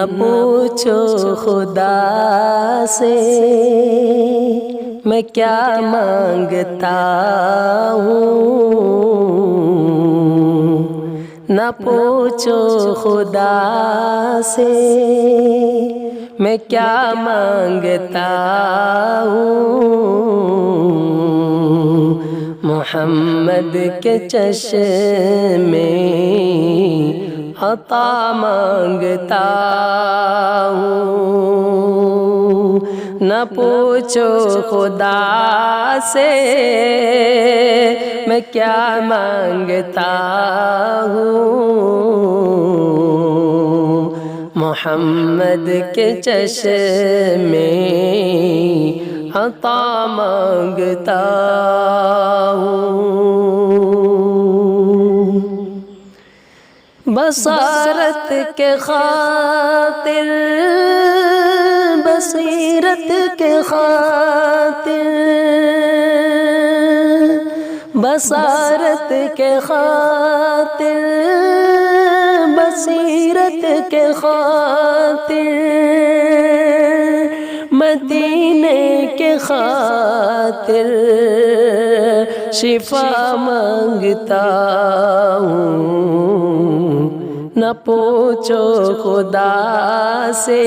نہ پوچھو خدا سے میں کیا مانگتا ہوں، نہ پوچھو خدا سے میں کیا مانگتا ہوں، محمد کے چشمے عطا مانگتا ہوں، نہ پوچھو خدا سے میں کیا مانگتا ہوں، محمد کے چشمے عطا مانگتا ہوں، بصارت کے خاطر، بصیرت کے خاطر، بصارت کے خاطر، بصیرت کے خاطر، مدینے کے خاطر شفا مانگتا ہوں، نہ پوچھو خدا سے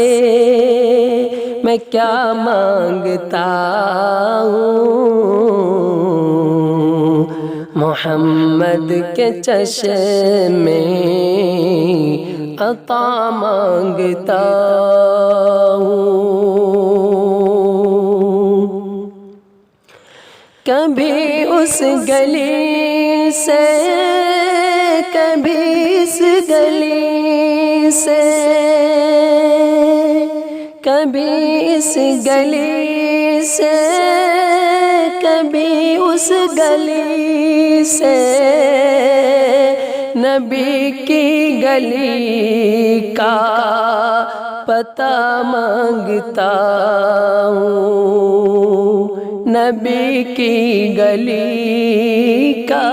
میں کیا مانگتا ہوں، محمد کے چشمے عطا مانگتا ہوں، کبھی اس گلی سے، کبھی اس گلی سے، کبھی اس گلی سے، کبھی اس گلی سے، نبی کی گلی کا پتہ مانگتا ہوں، نبی کی گلی کا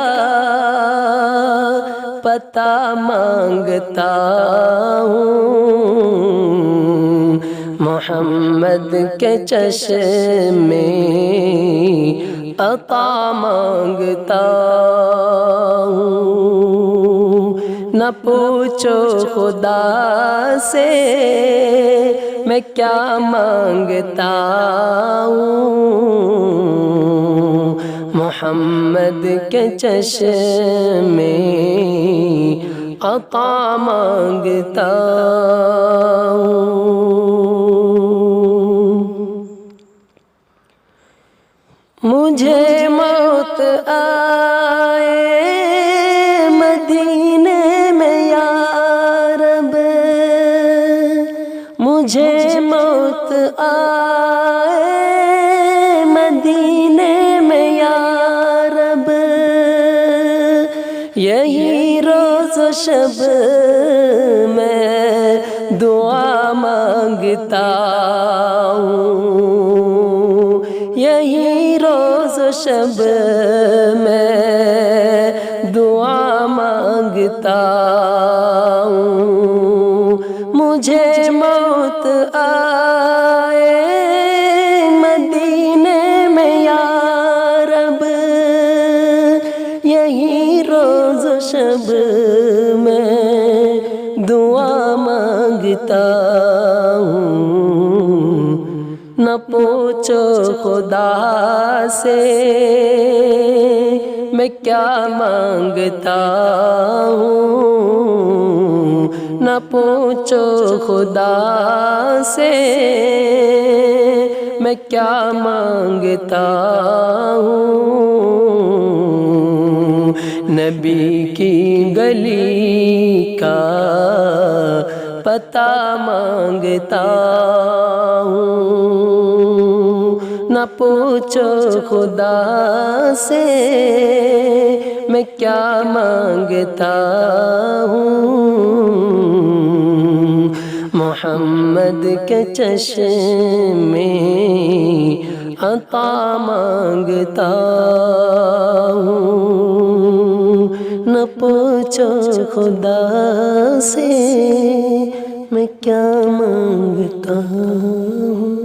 پتہ مانگتا ہوں، محمد کے چشمے عطا مانگتا ہوں، نہ پوچھو خدا سے میں کیا مانگتا ہوں، محمد کے چشمے عطا مانگتا ہوں، مجھے موت آئے مدینے میں یا رب، مجھے موت آئے مدینے میں یا رب، یہی روز و شب میں دعا مانگتا ہوں، یہی روز و شب میں دعا مانگتا ہوں، مجھے موت آئے مدینے میں یا رب، یہی روز و شب میں دعا مانگتا ہوں، نہ پوچھو خدا سے میں کیا مانگتا ہوں، نہ پوچھو خدا سے میں کیا مانگتا ہوں، نبی کی گلی کا پتہ مانگتا ہوں، نہ پوچھو خدا سے میں کیا مانگتا ہوں، محمد کے چشمے عطا مانگتا ہوں، نہ پوچھو خدا سے میں کیا مانگتا ہوں